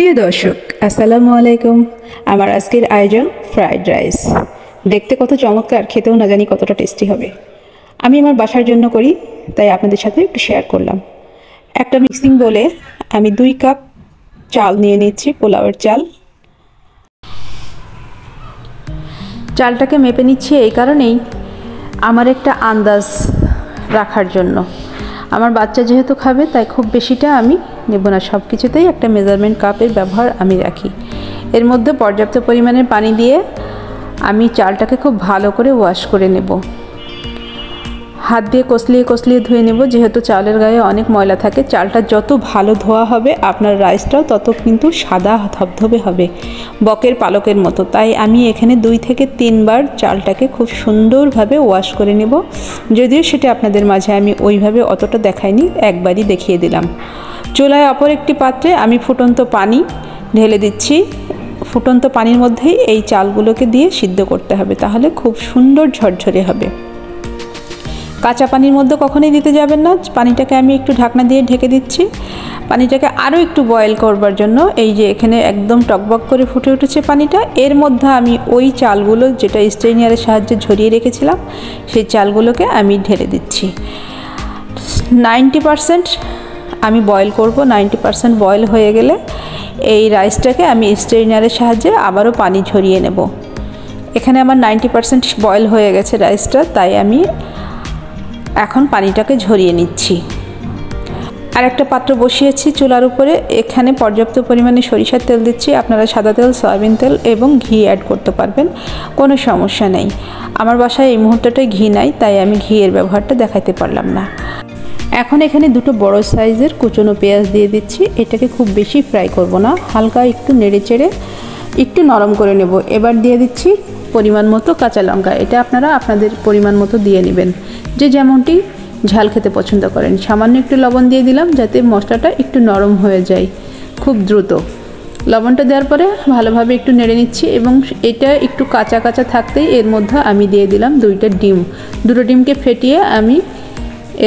প্রিয় দর্শক, আসসালামু আলাইকুম। আমার আজকের আয়োজন ফ্রাইড রাইস। দেখতে কত চমৎকার, খেতেও না জানি কতটা টেস্টি হবে। আমি আমার বাসার জন্য করি, তাই আপনাদের সাথে একটু শেয়ার করলাম। একটা মিক্সিং বলে আমি 2 কাপ চাল নিয়ে নিচ্ছি, পোলাওয়ের চাল। চালটাকে মেপে নিচ্ছি এই কারণেই, আমার একটা আন্দাজ রাখার জন্য। আমার বাচ্চা যেহেতু খাবে, তাই খুব বেশিটা আমি নেব না। সব কিছুতেই একটা মেজারমেন্ট কাপের ব্যবহার আমি রাখি। এর মধ্যে পর্যাপ্ত পরিমাণের পানি দিয়ে আমি চালটাকে খুব ভালো করে ওয়াশ করে নেব। হাত দিয়ে কষলিয়ে ধুয়ে নেব, যেহেতু চালের গায়ে অনেক ময়লা থাকে। চালটা যত ভালো ধোয়া হবে, আপনার রাইসটাও তত কিন্তু সাদা ধবধবে হবে, বকের পালকের মতো। তাই আমি এখানে 2 থেকে 3 বার চালটাকে খুব সুন্দরভাবে ওয়াশ করে নেব। যদিও সেটা আপনাদের মাঝে আমি ওইভাবে অতটা দেখাইনি, একবারই দেখিয়ে দিলাম। চুলায় অপর একটি পাত্রে আমি ফুটন্ত পানি ঢেলে দিচ্ছি। ফুটন্ত পানির মধ্যেই এই চালগুলোকে দিয়ে সিদ্ধ করতে হবে, তাহলে খুব সুন্দর ঝরঝরে হবে। কাঁচা পানির মধ্যে কখনোই দিতে যাবেন না। পানিটাকে আমি একটু ঢাকনা দিয়ে ঢেকে দিচ্ছি, পানিটাকে আরও একটু বয়েল করবার জন্য। এই যে এখানে একদম টকবক করে ফুটে উঠেছে পানিটা। এর মধ্যে আমি ওই চালগুলো, যেটা স্ট্রেইনারের সাহায্যে ঝরিয়ে রেখেছিলাম, সেই চালগুলোকে আমি ঢেলে দিচ্ছি। 90% আমি বয়েল করব। 90% বয়েল হয়ে গেলে এই রাইসটাকে আমি স্ট্রেইনারের সাহায্যে আবারও পানি ঝরিয়ে নেব। এখানে আমার 90% বয়েল হয়ে গেছে রাইসটা, তাই আমি এখন পানিটাকে ঝরিয়ে নিচ্ছি। আর একটা পাত্র বসিয়েছি চুলার উপরে। এখানে পর্যাপ্ত পরিমাণে সরিষার তেল দিচ্ছি। আপনারা সাদা তেল, সয়াবিন তেল এবং ঘি অ্যাড করতে পারবেন, কোনো সমস্যা নেই। আমার বাসায় এই মুহূর্তটায় ঘি নাই, তাই আমি ঘিয়ের ব্যবহারটা দেখাতে পারলাম না। এখন এখানে 2 বড় সাইজের কুচনো পেঁয়াজ দিয়ে দিচ্ছি। এটাকে খুব বেশি ফ্রাই করব না, হালকা একটু নেড়ে চেড়ে একটু নরম করে নেব। এবার দিয়ে দিচ্ছি পরিমাণ মতো কাঁচা লঙ্কা। এটা আপনারা আপনাদের পরিমাণ মতো দিয়ে নেবেন, যে যেমনটি ঝাল খেতে পছন্দ করেন। সামান্য একটু লবণ দিয়ে দিলাম, যাতে মশলাটা একটু নরম হয়ে যায় খুব দ্রুত। লবণটা দেওয়ার পরে ভালোভাবে একটু নেড়ে নিচ্ছি, এবং এটা একটু কাঁচা কাঁচা থাকতেই এর মধ্যে আমি দিয়ে দিলাম 2টা ডিম। 2টো ডিমকে ফেটিয়ে আমি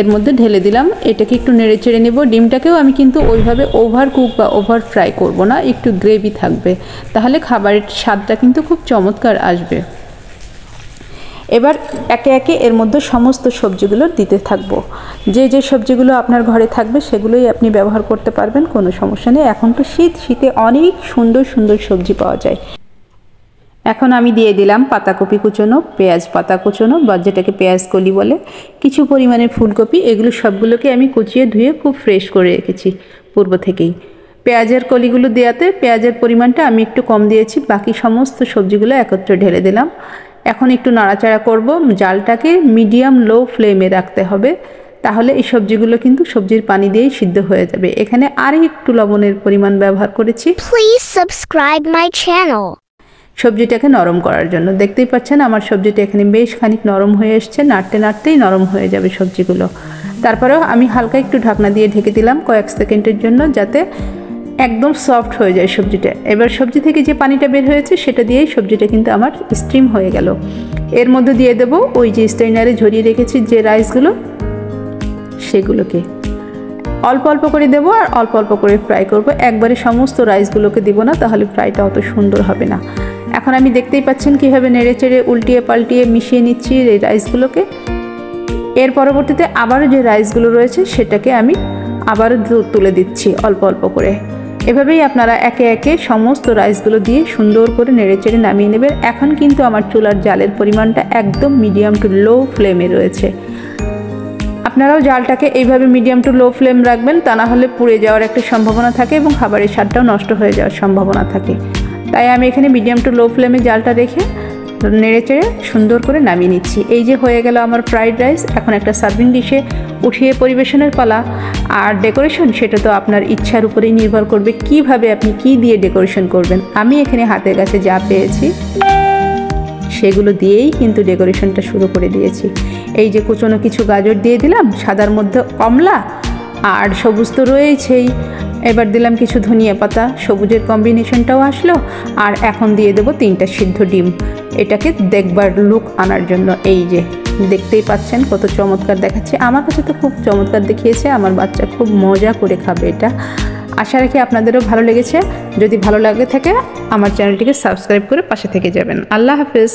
এর মধ্যে ঢেলে দিলাম। এটাকে একটু নেড়ে চেড়ে নেব। ডিমটাকেও আমি কিন্তু ওইভাবে ওভার কুক বা ওভার ফ্রাই করব না, একটু গ্রেভি থাকবে, তাহলে খাবারের স্বাদটা কিন্তু খুব চমৎকার আসবে। এবার একে একে এর মধ্যে সমস্ত সবজিগুলো দিতে থাকবো। যে সবজিগুলো আপনার ঘরে থাকবে সেগুলোই আপনি ব্যবহার করতে পারবেন, কোনো সমস্যা নেই। এখন তো শীতে অনেক সুন্দর সুন্দর সবজি পাওয়া যায়। এখন আমি দিয়ে দিলাম পাতাকপি কুচোনো, পেঁয়াজ পাতা কুচোনো, বা যেটাকে পেঁয়াজ কলি বলে, কিছু পরিমাণে ফুলকপি। এগুলো সবগুলোকে আমি কুচিয়ে ধুয়ে খুব ফ্রেশ করে রেখেছি পূর্ব থেকেই। পেঁয়াজের কলিগুলো দেওয়াতে পেঁয়াজের পরিমাণটা আমি একটু কম দিয়েছি। বাকি সমস্ত সবজিগুলো একত্রে ঢেলে দিলাম। এখন একটু নাড়াচাড়া করব। জালটাকে মিডিয়াম লো ফ্লেমে রাখতে হবে, তাহলে এই সবজিগুলো কিন্তু সবজির পানি দিয়েই সিদ্ধ হয়ে যাবে। এখানে আর একটু লবণের পরিমাণ ব্যবহার করেছি। Please subscribe my channel. সবজিটাকে নরম করার জন্য। দেখতেই পাচ্ছেন আমার সবজিটা এখানে বেশ খানিক নরম হয়ে এসছে। নাড়তে নাড়তেই নরম হয়ে যাবে সবজিগুলো। তারপরেও আমি হালকা একটু ঢাকনা দিয়ে ঢেকে দিলাম কয়েক সেকেন্ডের জন্য, যাতে একদম সফট হয়ে যায় সবজিটা। এবার সবজি থেকে যে পানিটা বের হয়েছে সেটা দিয়েই সবজিটা কিন্তু আমার স্টিম হয়ে গেল। এর মধ্যে দিয়ে দেব ওই যে স্ট্রেইনারে ঝরিয়ে রেখেছি যে রাইসগুলো, সেগুলোকে অল্প অল্প করে দেবো, আর অল্প অল্প করে ফ্রাই করব। একবারে সমস্ত রাইসগুলোকে দিব না, তাহলে ফ্রাইটা অত সুন্দর হবে না। এখন আমি দেখতেই পাচ্ছেন কীভাবে নেড়ে চেড়ে উল্টিয়ে পাল্টিয়ে মিশিয়ে নিচ্ছি এই রাইসগুলোকে। এর পরবর্তীতে আবারও যে রাইসগুলো রয়েছে সেটাকে আমি আবারও তুলে দিচ্ছি অল্প অল্প করে। এভাবেই আপনারা একে একে সমস্ত রাইসগুলো দিয়ে সুন্দর করে নেড়ে চেড়ে নামিয়ে নেবেন। এখন কিন্তু আমার চুলার জালের পরিমাণটা একদম মিডিয়াম টু লো ফ্লেমে রয়েছে। আপনারাও জালটাকে এইভাবে মিডিয়াম টু লো ফ্লেম রাখবেন, তা না হলে পুড়ে যাওয়ার একটা সম্ভাবনা থাকে এবং খাবারের স্বাদটাও নষ্ট হয়ে যাওয়ার সম্ভাবনা থাকে। তাই আমি এখানে মিডিয়াম টু লো ফ্লেমে জালটা রেখে নেড়ে চেড়ে সুন্দর করে নামিয়ে নিচ্ছি। এই যে হয়ে গেল আমার ফ্রাইড রাইস। এখন একটা সার্ভিং ডিশে উঠিয়ে পরিবেশনের পালা। আর ডেকোরেশন, সেটা তো আপনার ইচ্ছার উপরেই নির্ভর করবে কিভাবে আপনি কি দিয়ে ডেকোরেশন করবেন। আমি এখানে হাতের কাছে যা পেয়েছি সেগুলো দিয়েই কিন্তু ডেকোরেশনটা শুরু করে দিয়েছি। এই যে কুচনো কিছু গাজর দিয়ে দিলাম, সাদার মধ্যে কমলা, আর সবুজ তো রয়েছেই। এবার দিলাম কিছু ধনিয়া পাতা, সবুজের কম্বিনেশনটাও আসলো। আর এখন দিয়ে দেবো 3টা সিদ্ধ ডিম, এটাকে দেখবার লুক আনার জন্য। এই যে দেখতেই পাচ্ছেন কত চমৎকার দেখাচ্ছে। আমার কাছে তো খুব চমৎকার দেখিয়েছে। আমার বাচ্চা খুব মজা করে খাবে এটা। আশা রাখি আপনাদেরও ভালো লেগেছে। যদি ভালো লাগে থাকে আমার চ্যানেলটিকে সাবস্ক্রাইব করে পাশে থেকে যাবেন। আল্লাহ হাফেজ।